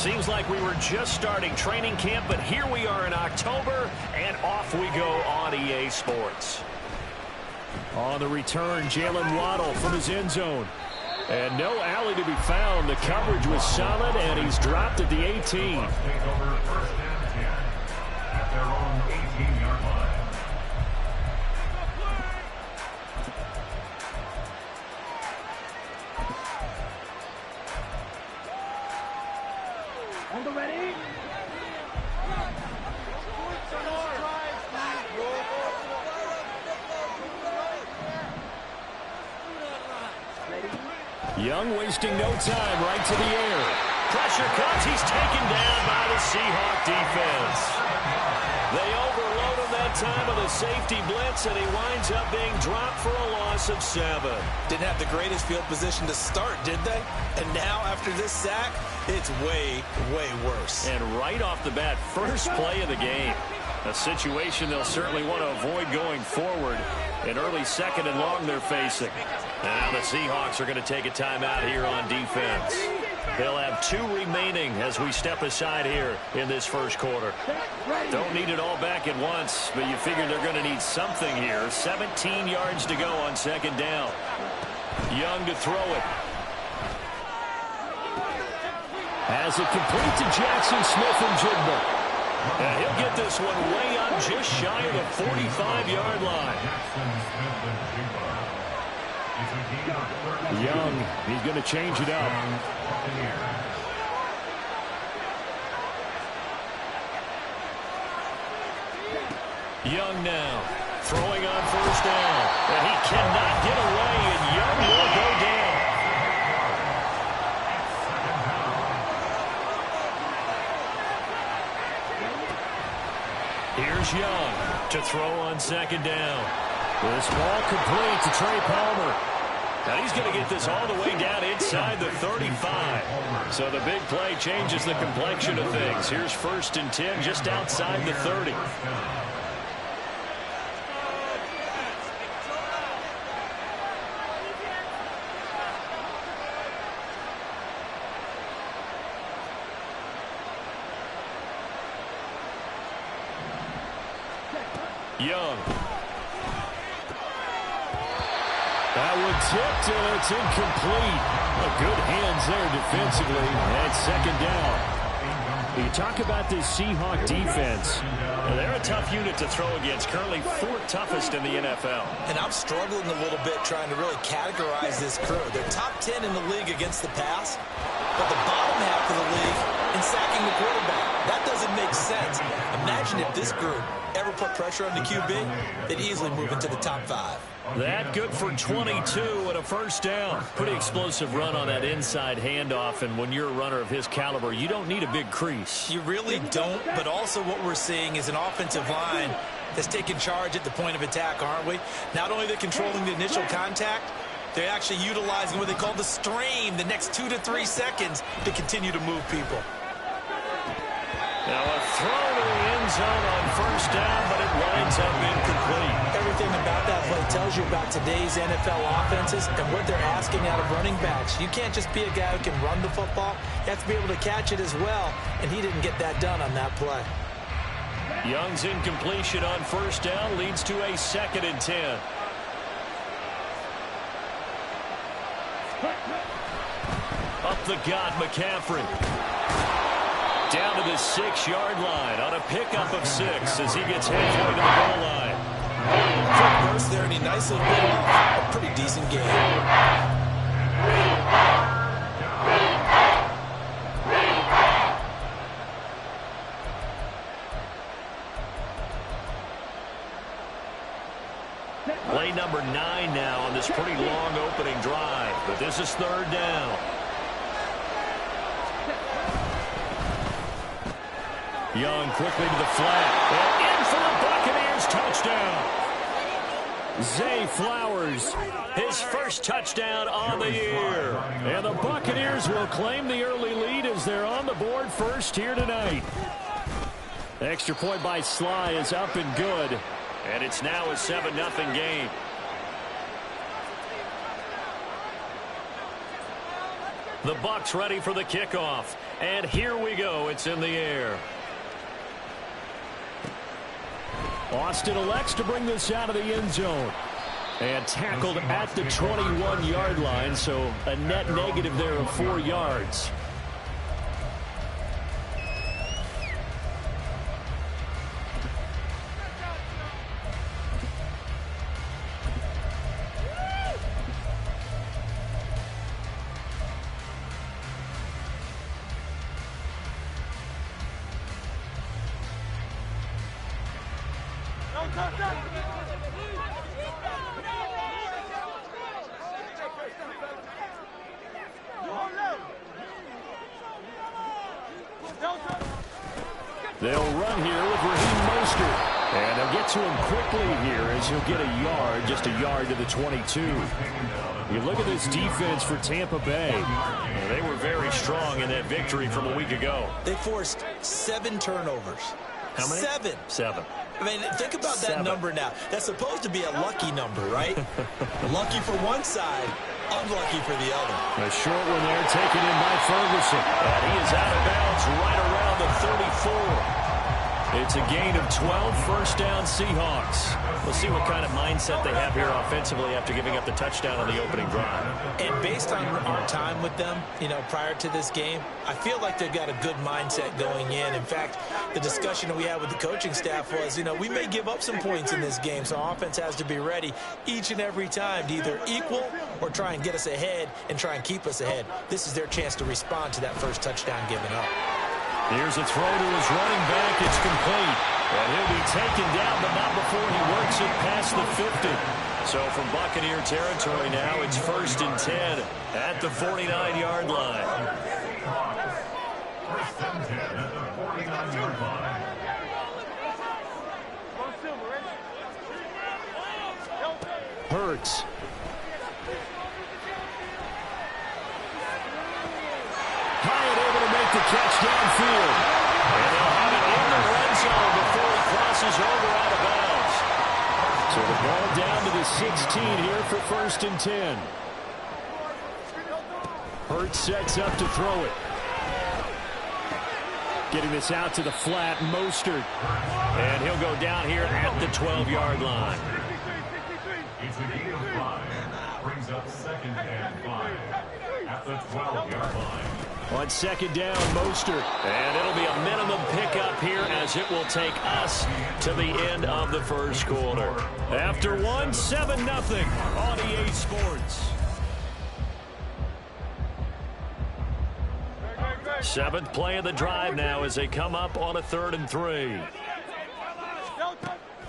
Seems like we were just starting training camp, but here we are in October, and off we go on EA Sports. On the return, Jalen Waddle from his end zone. And no alley to be found. The coverage was solid, and he's dropped at the 18. At their own 18-yard line. Ready? Young wasting no time, right to the air. Pressure comes. He's taken down by the Seahawk defense. They overload him that time with a safety blitz, and he winds up being dropped for a loss of 7. Didn't have the greatest field position to start, did they? And now, after this sack, it's way, way worse. And right off the bat, first play of the game. A situation they'll certainly want to avoid going forward. An early second and long they're facing. And now the Seahawks are going to take a timeout here on defense. They'll have 2 remaining as we step aside here in this first quarter. Don't need it all back at once, but you figure they're going to need something here. 17 yards to go on second down. Young to throw it. Has it complete to Jackson Smith-Njigba. And he'll get this one way up just shy of the 45-yard line. Young, he's going to change it up. Young now, throwing on first down. And he cannot get away, and Young will go down. Here's Young to throw on second down. This ball complete to Trey Palmer. And he's going to get this all the way down inside the 35. So the big play changes the complexion of things. Here's 1st and 10 just outside the 30. Young. That one tipped, and it's incomplete. Good hands there defensively, and second down. You talk about this Seahawk defense. They're a tough unit to throw against, currently 4th toughest in the NFL. And I'm struggling a little bit trying to really categorize this crew. They're top 10 in the league against the pass, but the bottom half of the league in sacking the quarterback. That doesn't make sense. Imagine if this group ever put pressure on the QB, they'd easily move into the top 5. That good for 22 and a first down. Pretty explosive run on that inside handoff, and when you're a runner of his caliber, you don't need a big crease. You really don't, but also what we're seeing is an offensive line that's taking charge at the point of attack, aren't we? Not only are they controlling the initial contact, they're actually utilizing what they call the stream, the next 2 to 3 seconds, to continue to move people. Now a throw to the end zone on first down, but it winds up incomplete. Everything about that play tells you about today's NFL offenses and what they're asking out of running backs. You can't just be a guy who can run the football. You have to be able to catch it as well, and he didn't get that done on that play. Young's incompletion on first down leads to a 2nd and 10. Up the gut, McCaffrey. Down to the 6-yard line on a pickup of 6 as he gets halfway to the goal line. Quick burst there, and he nicely bit off a pretty decent game. Play number 9 now on this pretty long opening drive, but this is 3rd down. Young quickly to the flat. And in for the Buccaneers touchdown. Zay Flowers, his first touchdown on the year. And the Buccaneers will claim the early lead as they're on the board first here tonight. Extra point by Sly is up and good. And it's now a 7-0 game. The Bucs ready for the kickoff. And here we go. It's in the air. Austin elects to bring this out of the end zone. And tackled at the 21-yard line, so a net negative there of 4 yards. They'll run here with Raheem Mostert. And they'll get to him quickly here as he'll get a yard, just a yard to the 22. You look at this defense for Tampa Bay. Well, they were very strong in that victory from a week ago. They forced 7 turnovers. How many? 7. I mean, think about that number now. That's supposed to be a lucky number, right? Lucky for one side, unlucky for the other. A short one there taken in by Ferguson. And he is out of bounds right around the 34. It's a gain of 12, first down Seahawks. We'll see what kind of mindset they have here offensively after giving up the touchdown on the opening drive. And based on our time with them, prior to this game, I feel like they've got a good mindset going in. In fact, the discussion that we had with the coaching staff was, we may give up some points in this game, so offense has to be ready each and every time to either equal or try and get us ahead and try and keep us ahead. This is their chance to respond to that first touchdown given up. Here's a throw to his running back. It's complete. And he'll be taken down, but not before he works it past the 50. So from Buccaneer territory now, it's 1st and 10 at the 49-yard line. First and 10 at the 49-yard line. Hurts. Hyatt able to make the catch downfield. And they'll have it in the red zone before he crosses over out of bounds. So the ball down to the 16 here for 1st and 10. Hurts sets up to throw it. Getting this out to the flat, Mostert. And he'll go down here at the 12-yard line. It's a gain of 5. Brings up 2nd and 5 at the 12-yard line. On 2nd down, Mostert. And it'll be a minimum pickup here as it will take us to the end of the first quarter. After 7-0 on EA Sports. 7th play of the drive now as they come up on a 3rd and 3.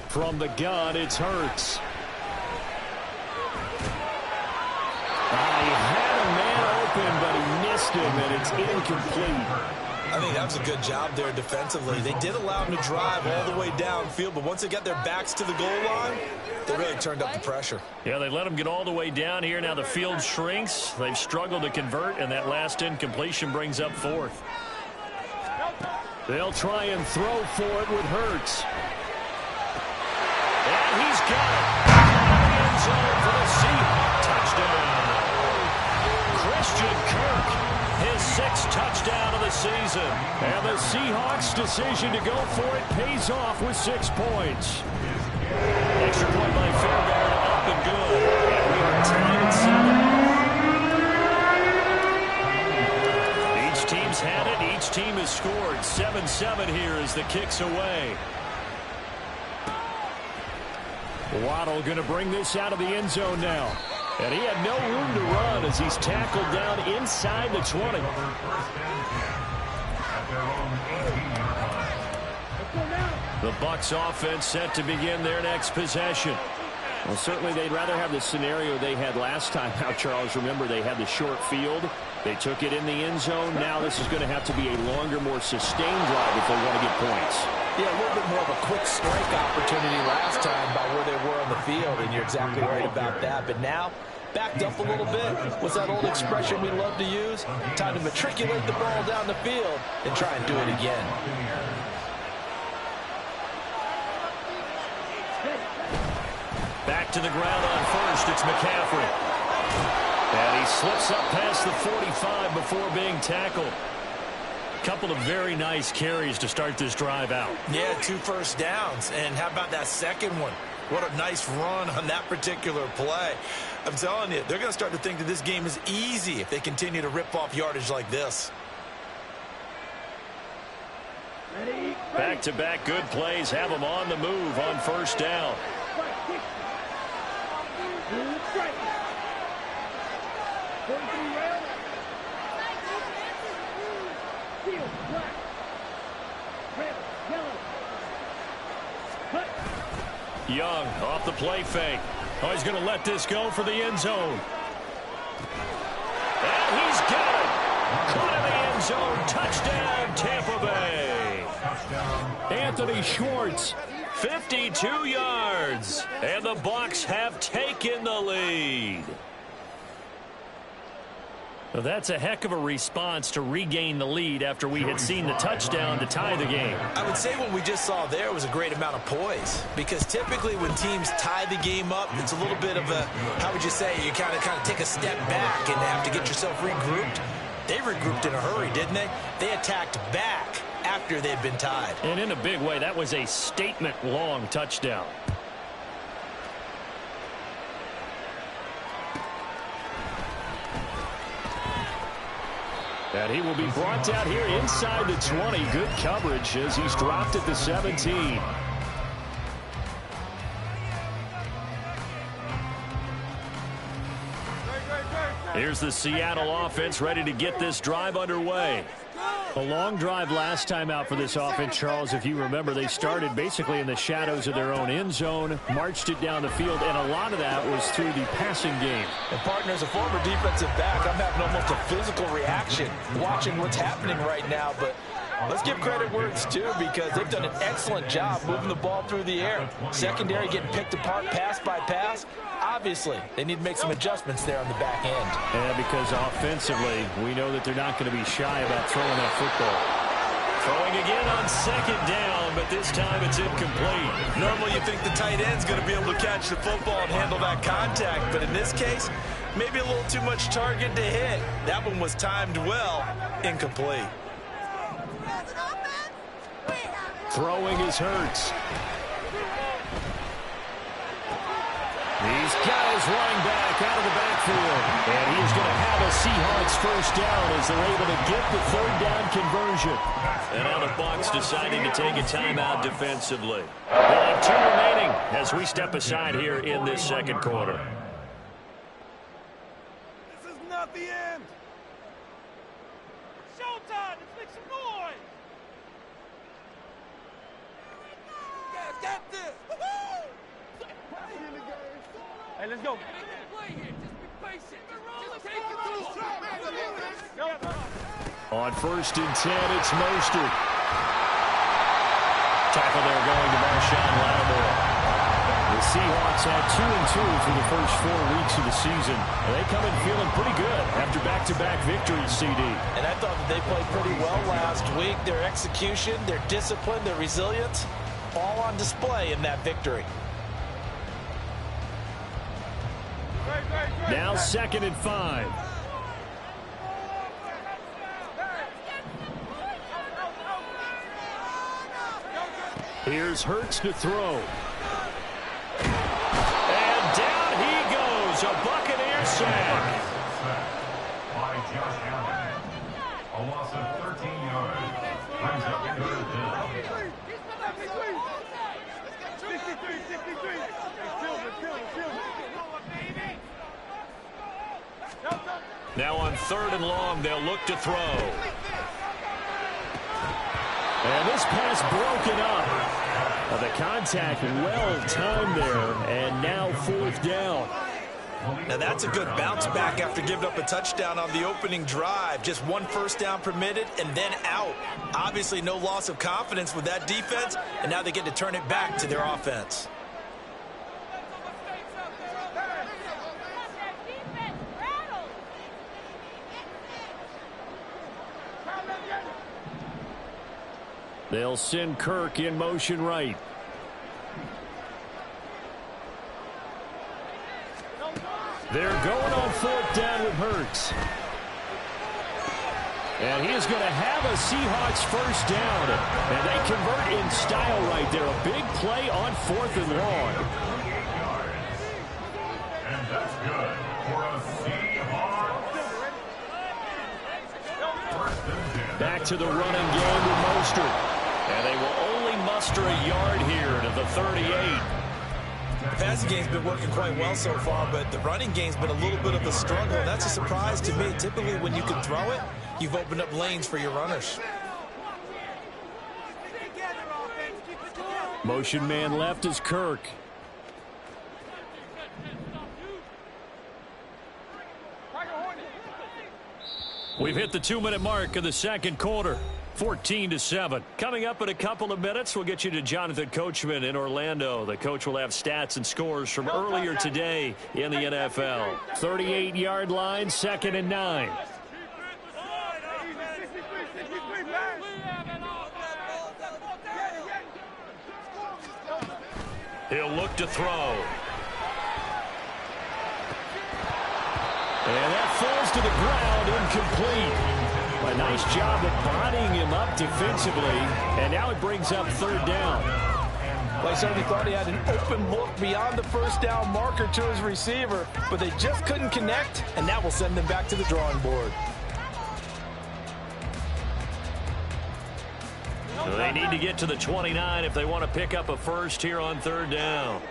From the gun, it's Hurts. He had a man open, but he missed him, and it's incomplete. I think that was a good job there defensively. They did allow him to drive all the way downfield, but once they got their backs to the goal line, they really turned up the pressure. Yeah, they let him get all the way down here. Now the field shrinks. They've struggled to convert, and that last incompletion brings up 4th. They'll try and throw for it with Hurts. And he's got it. End zone for the Seahawks. Touchdown. Christian Kirk, his 6th touchdown of the season. And the Seahawks' decision to go for it pays off with 6 points. Extra point by Fairbairn, up and good. And we are tied at 7. Each team's had it. Each team has scored. 7-7 here as the kick's away. Waddle going to bring this out of the end zone now. And he had no room to run as he's tackled down inside the 20. The Bucs offense set to begin their next possession. Well, certainly they'd rather have the scenario they had last time. Now, Charles, remember they had the short field. They took it in the end zone. Now this is going to have to be a longer, more sustained drive if they want to get points. Yeah, a little bit more of a quick strike opportunity last time by where they were on the field, and you're exactly right about that. But now, backed up a little bit. What's that old expression we love to use? Time to matriculate the ball down the field and try and do it again. Back to the ground on first. It's McCaffrey. And he slips up past the 45 before being tackled. Couple of very nice carries to start this drive out. Yeah, 2 first downs. And how about that second one? What a nice run on that particular play. I'm telling you, they're going to start to think that this game is easy if they continue to rip off yardage like this. Back-to-back good plays have them on the move on first down. Young off the play fake. Oh, he's going to let this go for the end zone. And he's got it. Caught in the end zone. Touchdown, Tampa Bay. Anthony Schwartz, 52 yards. And the Bucs have taken the lead. Well, that's a heck of a response to regain the lead after we had seen the touchdown to tie the game. I would say what we just saw there was a great amount of poise, because typically when teams tie the game up, it's a little bit of a, how would you say, you kind of take a step back and have to get yourself regrouped. They regrouped in a hurry, didn't they? They attacked back after they'd been tied. And in a big way, that was a statement-long touchdown. And he will be brought down here inside the 20. Good coverage as he's dropped at the 17. Here's the Seattle offense ready to get this drive underway. A long drive last time out for this offense, Charles. If you remember, they started basically in the shadows of their own end zone, marched it down the field, and a lot of that was through the passing game. And, partner, as a former defensive back, I'm having almost a physical reaction watching what's happening right now. But let's give credit where it's due, because they've done an excellent job moving the ball through the air. Secondary getting picked apart pass by pass. Obviously, they need to make some adjustments there on the back end. Yeah, because offensively, we know that they're not going to be shy about throwing that football. Throwing again on second down, but this time it's incomplete. Normally you think the tight end's going to be able to catch the football and handle that contact, but in this case, maybe a little too much target to hit. That one was timed well, incomplete. Throwing is Hurts. He's got his running back out of the backfield. And he is going to have a Seahawks first down as they're able to get the third down conversion. And now the Bucs deciding to take a timeout defensively. They'll have 2 remaining as we step aside here in this second quarter. This is not the end. Showtime. Let's make some noise. You guys got this. Woohoo! Hey, let's go. Play here. Just be patient. Just take it through. On 1st and 10, it's Mostert. Tackle there going to Marshawn Lattimore. The Seahawks had 2-2 for the first 4 weeks of the season. They come in feeling pretty good after back-to-back victories, CD. And I thought that they played pretty well last week. Their execution, their discipline, their resilience, all on display in that victory. Now 2nd and 5. Here's Hurts to throw. And down he goes. A Buccaneer sack. By Josh Allen. A loss of 13 yards. Brings up 3rd down. 63. Now on 3rd and long, they'll look to throw. And this pass broken up. The contact well timed there, and now 4th down. Now that's a good bounce back after giving up a touchdown on the opening drive. Just 1 first down permitted and then out. Obviously no loss of confidence with that defense, and now they get to turn it back to their offense. They'll send Kirk in motion right. They're going on 4th down with Hurts. And he is going to have a Seahawks first down. And they convert in style right there. A big play on 4th and long. And that's good for a Seahawks. First and 10. Back to the running game with Mostert. And they will only muster a yard here to the 38. The passing game's been working quite well so far, but the running game's been a little bit of a struggle. That's a surprise to me. Typically, when you can throw it, you've opened up lanes for your runners. Motion man left is Kirk. We've hit the 2-minute mark of the second quarter. 14-7. Coming up in a couple of minutes, we'll get you to Jonathan Coachman in Orlando. The coach will have stats and scores from earlier today in the NFL. 38-yard line, 2nd and 9. He'll look to throw. And that falls to the ground, incomplete. A nice job of bodying him up defensively, and now it brings up 3rd down. Well, I certainly thought he had an open look beyond the first down marker to his receiver, but they just couldn't connect, and that will send them back to the drawing board. So they need to get to the 29 if they want to pick up a first here on 3rd down.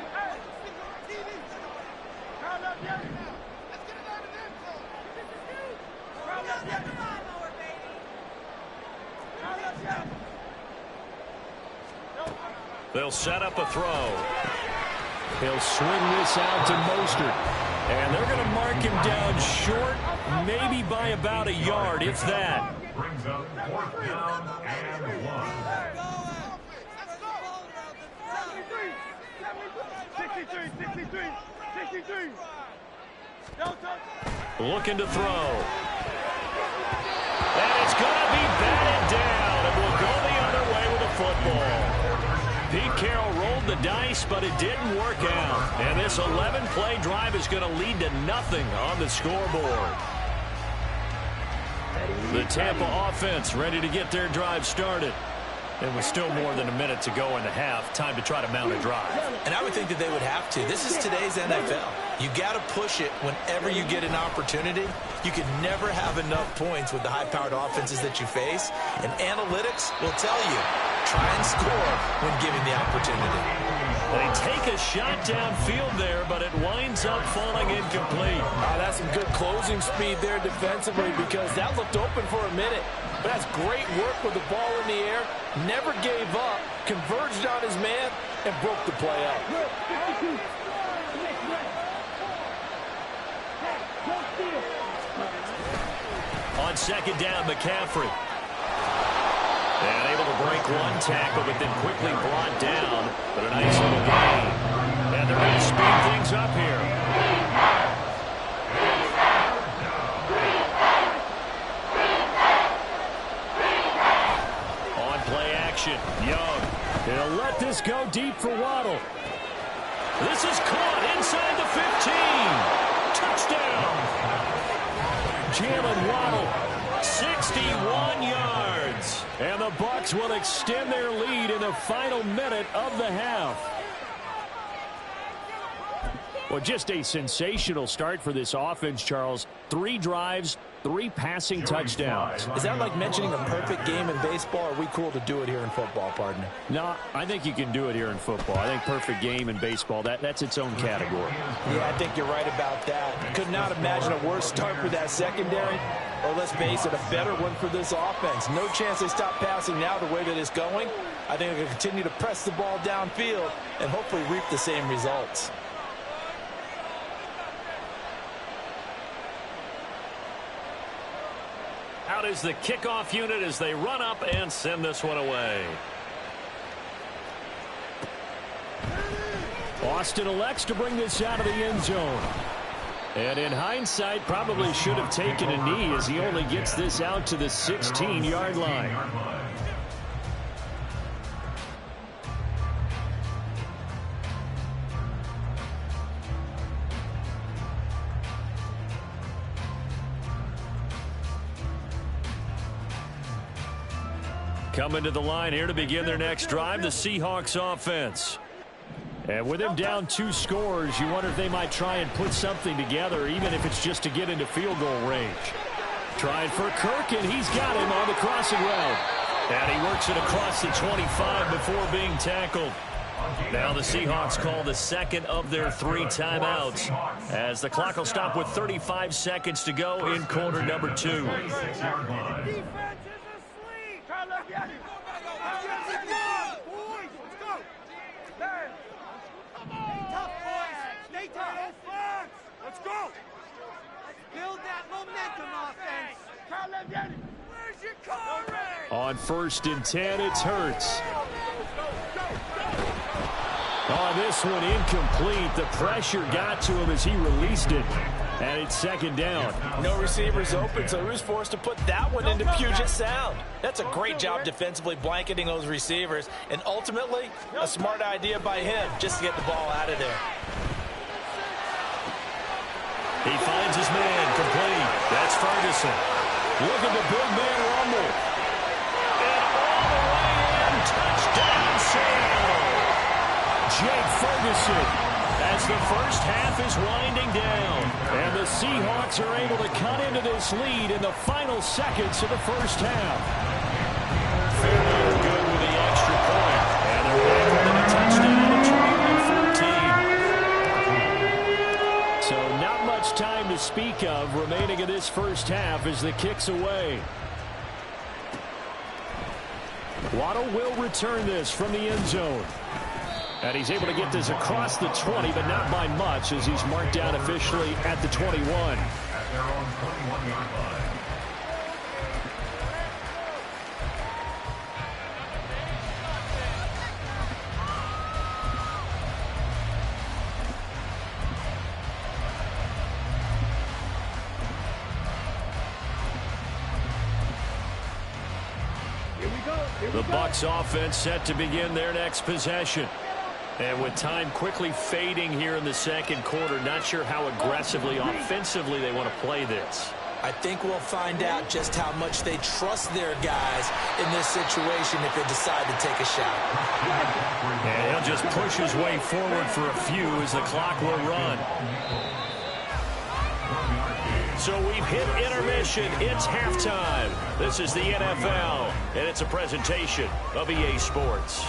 They'll set up a throw. He'll swing this out to Mostert. And they're going to mark him down short, maybe by about a yard, if that. Brings up 4th down and 1. 63. Looking to throw. And it's going to be batted down. And will go the other way with a football. Pete Carroll rolled the dice, but it didn't work out. And this 11-play drive is going to lead to nothing on the scoreboard. The Tampa offense ready to get their drive started. And with still more than a minute to go in the half, time to try to mount a drive. And I would think that they would have to. This is today's NFL. You got to push it whenever you get an opportunity. You can never have enough points with the high-powered offenses that you face. And analytics will tell you, try and score when given the opportunity. They take a shot downfield there, but it winds up falling incomplete. That's some good closing speed there defensively, because that looked open for a minute. But that's great work with the ball in the air. Never gave up, converged on his man, and broke the play up. On 2nd down, McCaffrey. And able to break one tackle, but then quickly brought down. But a nice little gain. And they're going to speed things up here. On play action, Young. He'll let this go deep for Waddle. This is caught inside the 15. Touchdown. Jalen Waddle, 61 yards. And the Bucs will extend their lead in the final minute of the half. Well, just a sensational start for this offense, Charles. 3 drives, 3 passing touchdowns. Is that like mentioning a perfect game in baseball, or are we cool to do it here in football, partner? No, I think you can do it here in football. I think perfect game in baseball, that's its own category. Yeah, I think you're right about that. Could not imagine a worse start for that secondary, or let's face it, a better one for this offense. No chance they stop passing now the way that it's going. I think they're going to continue to press the ball downfield and hopefully reap the same results. Out is the kickoff unit as they run up and send this one away. Austin elects to bring this out of the end zone. And in hindsight, probably should have taken a knee as he only gets this out to the 16-yard line. Coming to the line here to begin their next drive, the Seahawks offense. And with him down 2 scores, you wonder if they might try and put something together, even if it's just to get into field goal range. Trying for Kirk, and he's got him on the crossing route. And he works it across the 25 before being tackled. Now the Seahawks call the second of their 3 timeouts, as the clock will stop with 35 seconds to go in quarter number 2. Let's go! Build that momentum offense. Where's your car? On 1st and 10, it's Hurts. Oh, this one incomplete. The pressure got to him as he released it. And it's 2nd down. No receivers open, so he was forced to put that one into Puget Sound. That's a great job defensively blanketing those receivers. And ultimately, a smart idea by him just to get the ball out of there. He finds his man, complete. That's Ferguson. Look at the big man rumble. And all the way in, touchdown Seattle. Jake Ferguson, as the first half is winding down. And the Seahawks are able to cut into this lead in the final seconds of the first half. Fairly good with the extra point. And they're back within a touchdown at 21-14. So not much time to speak of remaining in this first half as the kick's away. Waddle will return this from the end zone. And he's able to get this across the 20, but not by much, as he's marked down officially at the 21. At their own 21-yard line. The Bucs offense set to begin their next possession. And with time quickly fading here in the second quarter, not sure how aggressively, offensively they want to play this. I think we'll find out just how much they trust their guys in this situation if they decide to take a shot. And he'll just push his way forward for a few as the clock will run. So we've hit intermission. It's halftime. This is the NFL, and it's a presentation of EA Sports.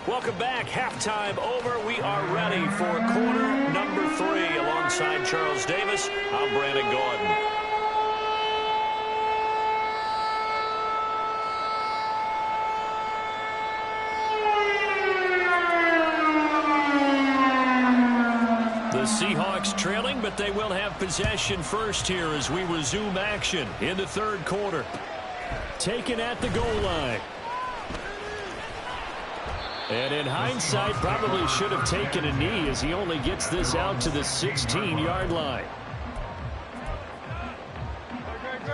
Welcome back. Halftime over. We are ready for quarter number 3. Alongside Charles Davis, I'm Brandon Gaudin. The Seahawks trailing, but they will have possession first here as we resume action in the third quarter. Taken at the goal line. And in hindsight, probably should have taken a knee as he only gets this out to the 16-yard line.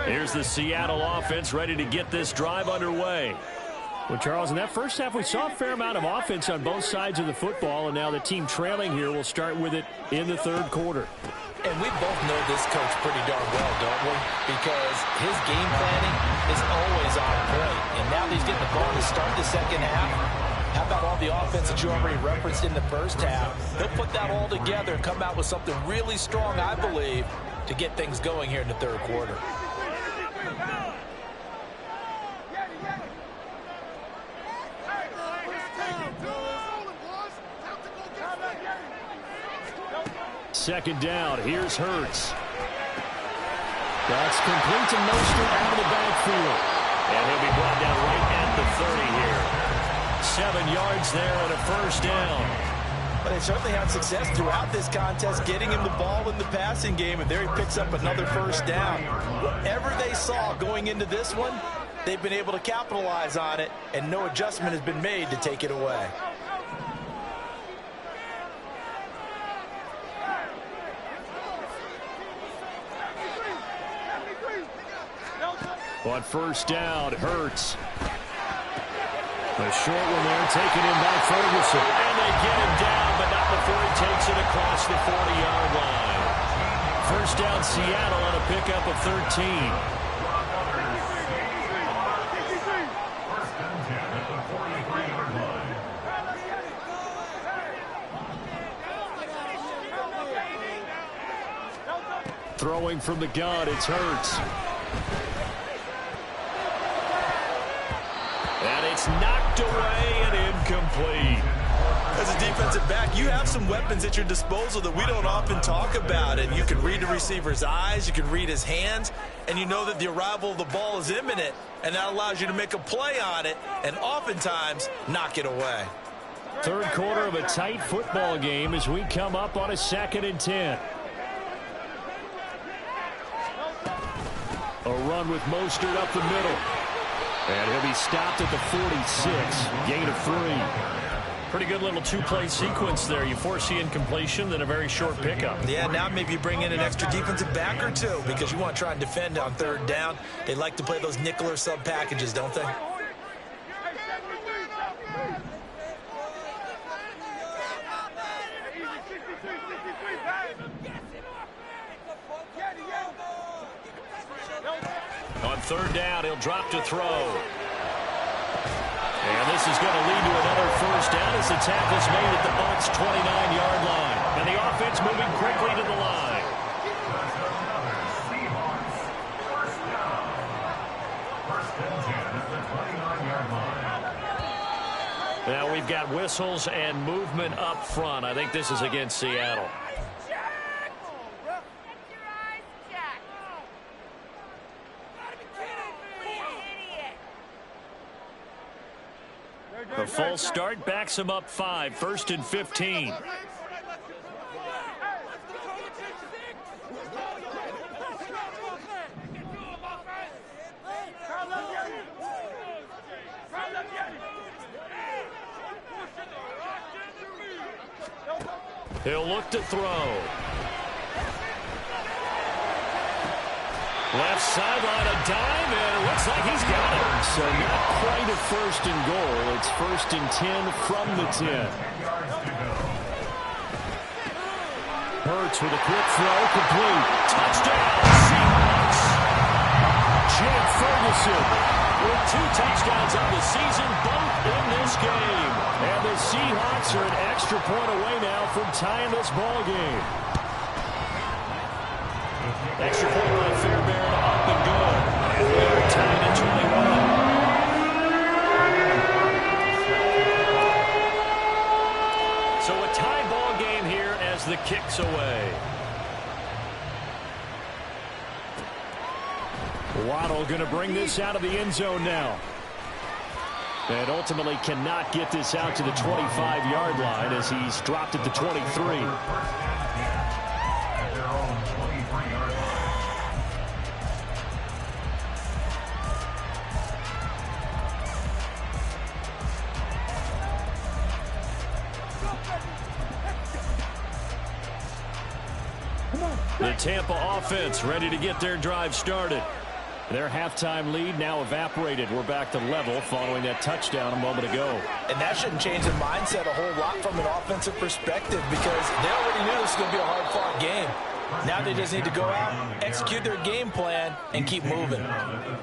Here's the Seattle offense ready to get this drive underway. Well, Charles, in that first half, we saw a fair amount of offense on both sides of the football, and now the team trailing here will start with it in the third quarter. And we both know this coach pretty darn well, don't we? Because his game planning is always on point. And now that he's getting the ball to start the second half, how about all the offense that you already referenced in the first half? He'll put that all together and come out with something really strong, I believe, to get things going here in the third quarter. Second down. Here's Hurts. That's complete to Mostert out of the backfield. And he'll be brought down right at the 30 here. 7 yards there and a first down. But they certainly had success throughout this contest getting him the ball in the passing game, and there he picks up another first down. Whatever they saw going into this one, they've been able to capitalize on it, and no adjustment has been made to take it away. On first down, Hurts. A short one there, taken in by Ferguson. And they get him down, but not before he takes it across the 40-yard line. First down, Seattle on a pickup of 13. First and 10 at the 43-yard line. Throwing from the gun, it's Hurts. And it's knocked away and incomplete. As a defensive back, you have some weapons at your disposal that we don't often talk about. And you can read the receiver's eyes, you can read his hands, and you know that the arrival of the ball is imminent. And that allows you to make a play on it and oftentimes knock it away. Third quarter of a tight football game as we come up on a 2nd and 10. A run with Mostert up the middle. And he'll be stopped at the 46. Gain of 3. Pretty good little two-play sequence there. You force the incompletion, then a very short pickup. Yeah, now maybe you bring in an extra defensive back or two because you want to try and defend on third down. They like to play those nickel or sub packages, don't they? On third down, he'll drop to throw. And this is going to lead to another first down as the tackle's made at the Bucs' 29-yard line. And the offense moving quickly to the line. First and 10 at the 29-yard line. Now we've got whistles and movement up front. I think this is against Seattle. The false start backs him up 5. 1st and 15. He'll look to throw. Left sideline, a dive, and it looks like he's got it. So not quite a 1st and goal. It's 1st and 10 from the 10. Hurts with a quick throw, complete. Touchdown, Seahawks. Jake Ferguson with 2 touchdowns on the season, both in this game. And the Seahawks are an extra point away now from tying this ball game. Extra point by Fairbairn, up and good. And we are tied at 21. So a tie ball game here as the kick's away. Waddle going to bring this out of the end zone now. And ultimately cannot get this out to the 25-yard line as he's dropped at the 23. The Tampa offense ready to get their drive started. Their halftime lead now evaporated. We're back to level following that touchdown a moment ago. And that shouldn't change their mindset a whole lot from an offensive perspective because they already knew this was going to be a hard-fought game. Now they just need to go out, execute their game plan, and keep moving.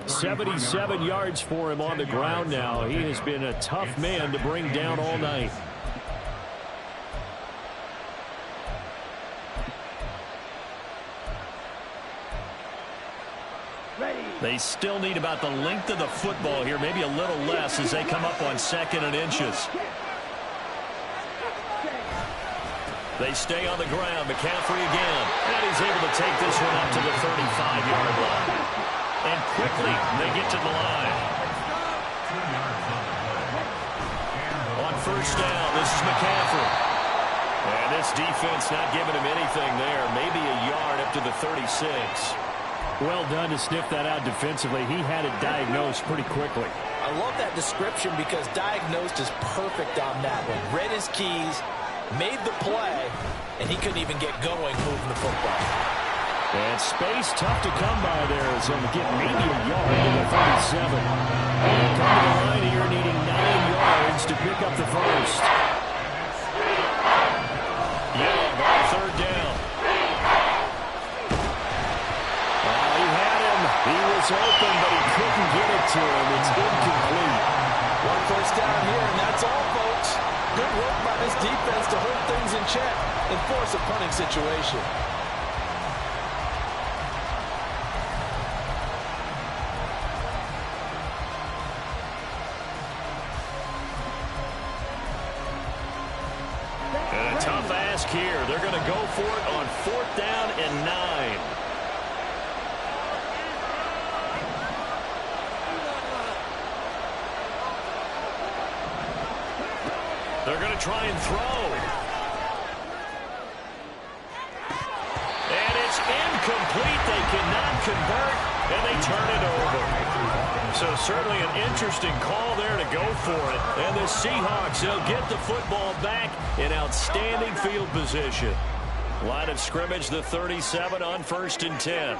77 yards for him on the ground now. He has been a tough man to bring down all night. They still need about the length of the football here, maybe a little less as they come up on 2nd and inches. They stay on the ground. McCaffrey again. And he's able to take this one up to the 35-yard line. And quickly, they get to the line. On first down, this is McCaffrey. And this defense not giving him anything there. Maybe a yard up to the 36. Well done to sniff that out defensively. He had it diagnosed pretty quickly. I love that description because diagnosed is perfect on that one. Read his keys, made the play, and he couldn't even get going moving the football. And space tough to come by there as they'll get maybe a yard to the 37. They'll come to the line here needing 9 yards to pick up the first. Yeah, on 3rd down. He had him. He was open, but he couldn't get it to him. It's incomplete. 1 first down here, and that's all, folks. Good work by this defense to hold things in check and force a punting situation. And a tough ask here. They're going to go for it on 4th down and 9. They're going to try and throw. And it's incomplete. They cannot convert, and they turn it over. So certainly an interesting call there to go for it. And the Seahawks, they'll get the football back in outstanding field position. Line of scrimmage, the 37 on 1st and 10.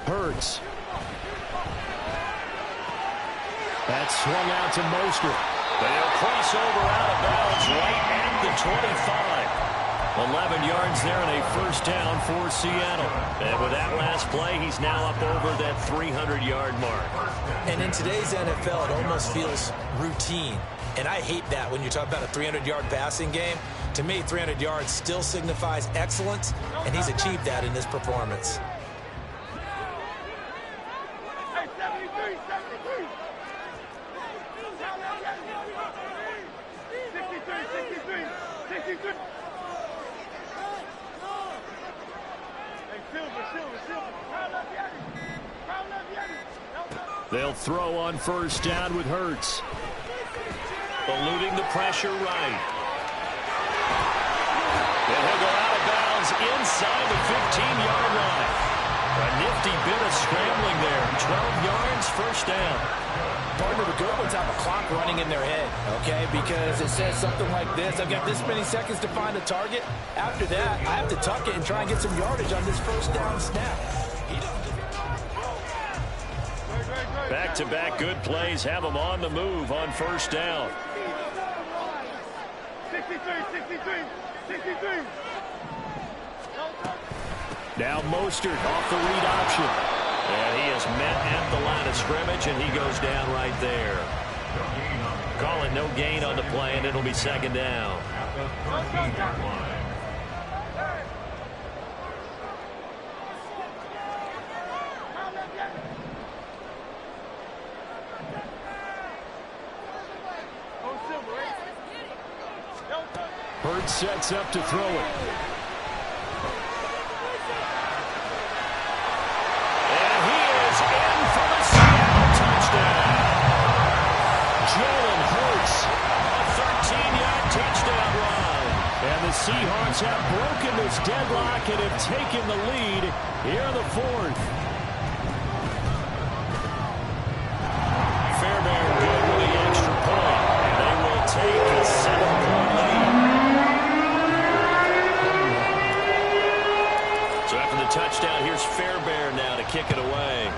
Hurts. That's swung out to Mostert. They'll cross over out of bounds right at the 25. 11 yards there and a 1st down for Seattle. And with that last play, he's now up over that 300-yard mark. And in today's NFL, it almost feels routine. And I hate that when you talk about a 300-yard passing game. To me, 300 yards still signifies excellence, and he's achieved that in this performance. They'll throw on 1st down with Hurts. Eluding the pressure right. And he'll go out of bounds inside the 15-yard line. A nifty bit of scrambling there. 12 yards, 1st down. Partner, the good ones have a clock running in their head, okay? Because it says something like this. I've got this many seconds to find a target. After that, I have to tuck it and try and get some yardage on this 1st down snap. Back-to-back good plays have them on the move on 1st down. 63. Now Mostert off the read option. And he is met at the line of scrimmage, and he goes down right there. Calling no gain on the play, and it'll be 2nd down. Hurts sets up to throw it. And he is in for the Seattle touchdown. Jalen Hurts, a 13-yard touchdown run. And the Seahawks have broken this deadlock and have taken the lead here in the 4th. Fairbairn good with the extra point. And they will take a 7-point lead. So after the touchdown, here's Fairbairn now to kick it away.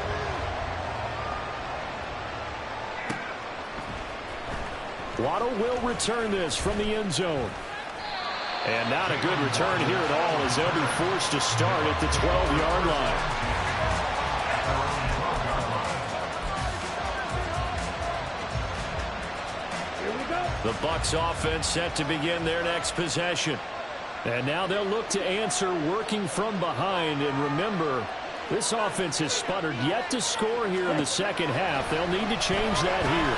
Waddle will return this from the end zone. And not a good return here at all as they'll be forced to start at the 12-yard line. The Bucs offense set to begin their next possession. And now they'll look to answer working from behind. And remember, this offense has sputtered yet to score here in the 2nd half. They'll need to change that here.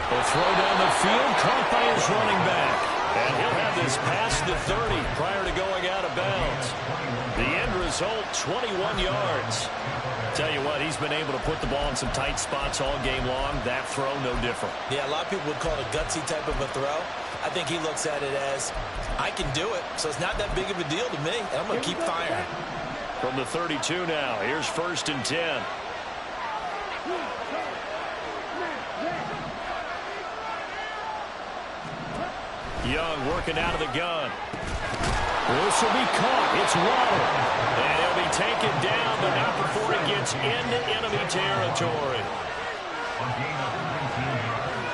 They'll throw down the field, caught by his running back. And he'll have this past the 30 prior to going out of bounds. The end result, 21 yards. Tell you what, he's been able to put the ball in some tight spots all game long. That throw, no different. Yeah, a lot of people would call it a gutsy type of a throw. I think he looks at it as, I can do it, so it's not that big of a deal to me, and I'm going to keep firing. From the 32 now, here's 1st and 10. Young working out of the gun. This will be caught. It's Waddle. And he'll be taken down, but not before it gets into enemy territory. A gain of 17 yards.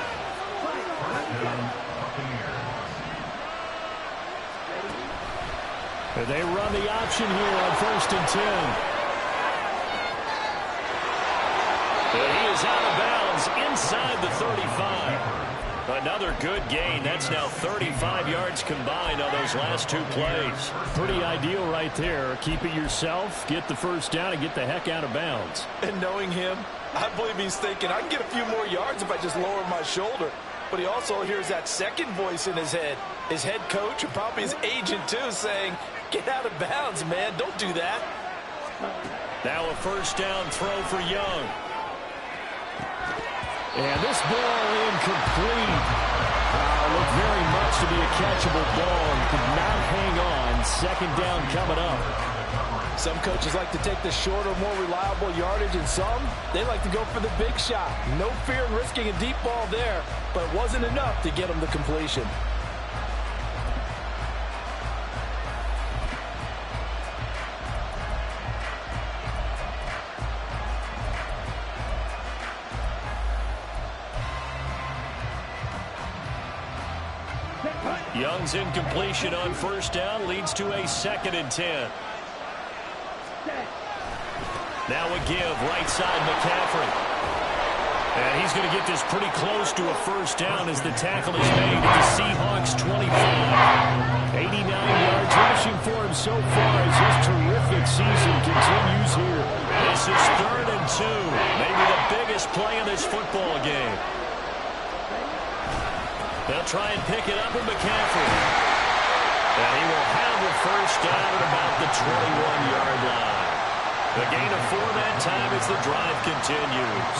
First down, Buccaneers. They run the option here on 1st and 10. And he is out of bounds inside the 35. Another good gain. That's now 35 yards combined on those last 2 plays. Pretty ideal right there. Keep it yourself, get the first down, and get the heck out of bounds. And knowing him, I believe he's thinking, I can get a few more yards if I just lower my shoulder. But he also hears that second voice in his head. His head coach, and probably his agent too, saying, get out of bounds, man. Don't do that. Now a first down throw for Young. And this ball incomplete. Looked very much to be a catchable ball and could not hang on. 2nd down coming up. Some coaches like to take the shorter, more reliable yardage, and some, they like to go for the big shot. No fear in risking a deep ball there, but it wasn't enough to get him the completion. Young's incompletion on first down leads to a 2nd and 10. Now a give, right side McCaffrey. And he's going to get this pretty close to a first down as the tackle is made at the Seahawks 25. 89 yards rushing for him so far as his terrific season continues here. This is 3rd and 2, maybe the biggest play in this football game. They'll try and pick it up with McCaffrey. And he will have the first down at about the 21-yard line. The gain of 4 that time as the drive continues.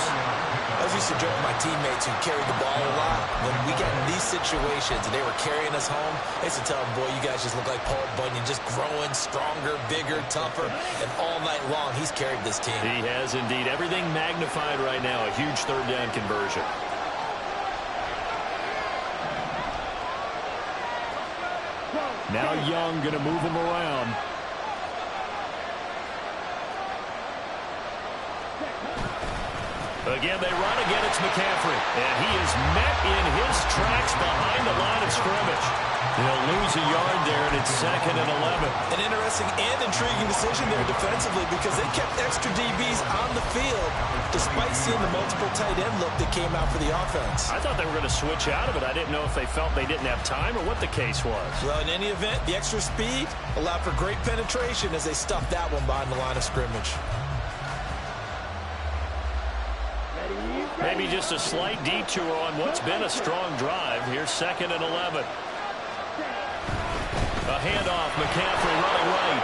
I used to joke with my teammates who carried the ball a lot. When we got in these situations and they were carrying us home, I used to tell them, boy, you guys just look like Paul Bunyan, just growing stronger, bigger, tougher, and all night long he's carried this team. He has indeed. Everything magnified right now. A huge 3rd down conversion. Now Young going to move him around. Again, they run again. It's McCaffrey. And he is met in his tracks behind the line of scrimmage. He'll lose a yard there, and it's 2nd and 11. An interesting and intriguing decision there defensively because they kept extra DBs on the field despite seeing the multiple tight end look that came out for the offense. I thought they were going to switch out of it. I didn't know if they felt they didn't have time or what the case was. Well, in any event, the extra speed allowed for great penetration as they stuffed that one behind the line of scrimmage. Maybe just a slight detour on what's been a strong drive. Here's 2nd and 11. A handoff, McCaffrey running right.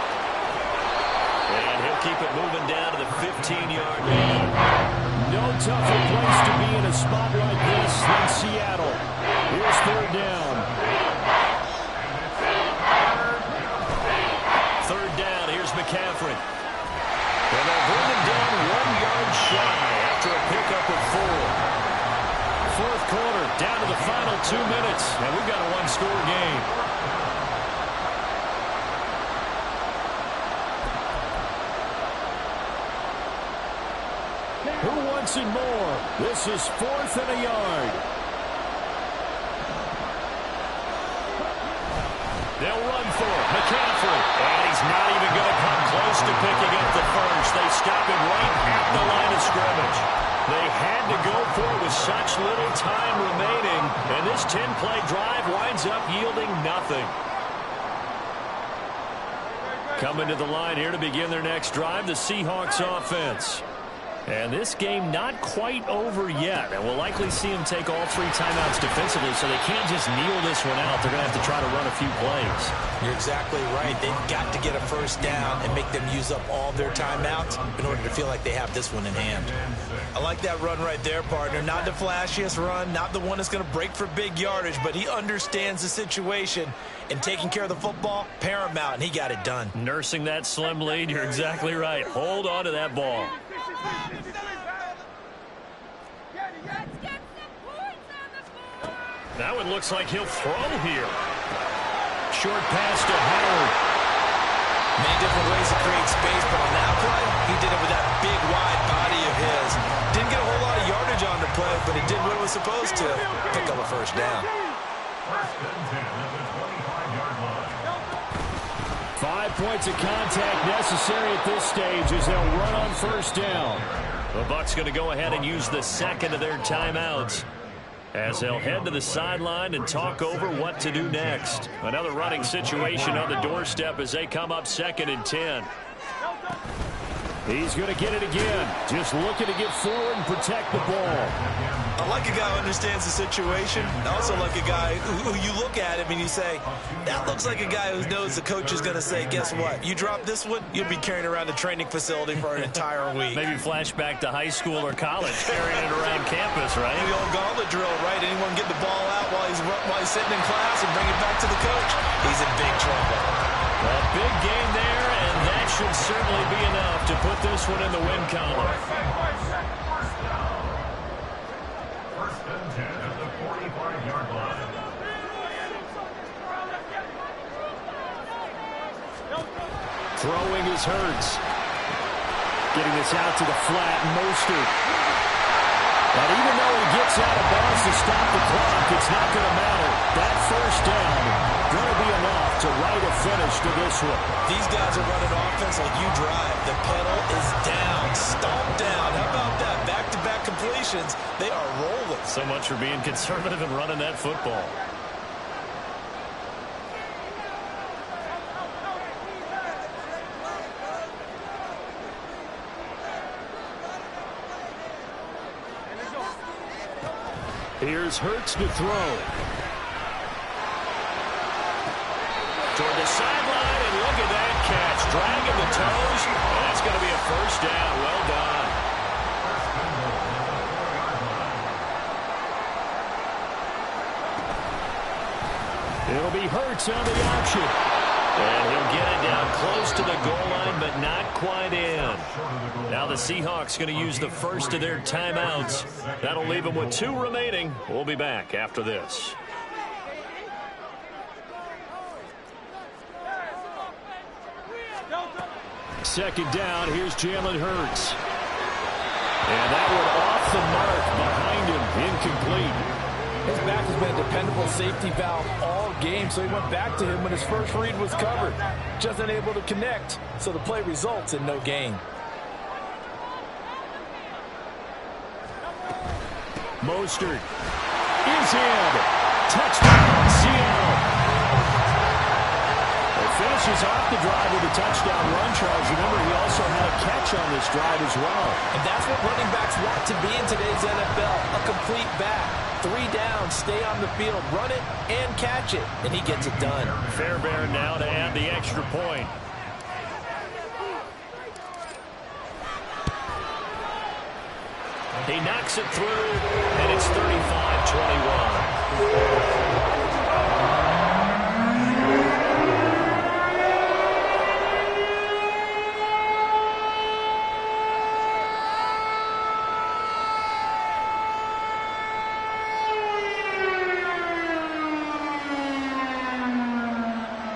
And he'll keep it moving down to the 15-yard line. No tougher place to be in a spot like this than Seattle. Here's 3rd down. 3rd down, here's McCaffrey. And they'll bring him down 1 yard shy after a pickup of 4. 4th quarter, down to the final 2 minutes, and we've got a 1-score game. Who wants it more? This is 4th and a yard. They'll run for it. McCaffrey. And he's not even going to come close to picking up the first. They stop him right at the line of scrimmage. They had to go for it with such little time remaining. And this 10-play drive winds up yielding nothing. Coming to the line here to begin their next drive, the Seahawks offense. And this game not quite over yet. And we'll likely see them take all 3 timeouts defensively, so they can't just kneel this one out. They're going to have to try to run a few plays. You're exactly right. They've got to get a first down and make them use up all their timeouts in order to feel like they have this one in hand. I like that run right there, partner. Not the flashiest run, not the one that's going to break for big yardage, but he understands the situation, and taking care of the football, paramount, and he got it done. Nursing that slim lead, you're exactly right. Hold on to that ball. Now it looks like he'll throw here. Short pass to Howard. Many different ways to create space, but on that play, he did it with that big, wide body of his. Didn't get a whole lot of yardage on the play, but it did what it was supposed to. Pick up a first down. First and 10 at the 25-yard line. 5 points of contact necessary at this stage as they'll run on first down. The Bucs going to go ahead and use the second of their timeouts as they'll head to the sideline and talk over what to do next. Another running situation on the doorstep as they come up 2nd and 10. He's going to get it again. Just looking to get forward and protect the ball. I like a guy who understands the situation. I also like a guy who you look at him and you say, that looks like a guy who knows the coach is going to say, guess what? You drop this one, you'll be carrying around the training facility for an entire week. Maybe flashback to high school or college, carrying it around campus, right? The old gauntlet drill, right? Anyone get the ball out while he's sitting in class and bring it back to the coach? He's in big trouble. A big game there, and that should certainly be enough to put this one in the win column. First and 10 at the 45-yard line. Throwing is Hurts. Getting this out to the flat, Mostert. But even though he gets out of bounds to stop the clock, it's not going to matter. That first down going to be enough to write a finish to this one. These guys are running offense like you drive. The pedal is down, stomped down. How about that? Back-to-back completions. They are rolling. So much for being conservative and running that football. Here's Hurts to throw. Toward the sideline, and look at that catch. Dragging the toes, and that's going to be a first down. Well done. It'll be Hurts on the option. And he'll get it down close to the goal line, but not quite in. Now the Seahawks going to use the first of their timeouts. That'll leave them with 2 remaining. We'll be back after this. Second down, here's Jalen Hurts. And that one off the mark behind him, incomplete. His back has been a dependable safety valve all game, so he went back to him when his first read was covered. Just unable to connect, so the play results in no gain. Mostert is in. Touchdown, Seattle. Finishes off the drive with a touchdown run, Charles. Remember, he also had a catch on this drive as well. And that's what running backs want to be in today's NFL, a complete back. 3 downs, stay on the field, run it, and catch it. And he gets it done. Fairbairn now to add the extra point. He knocks it through, and it's 35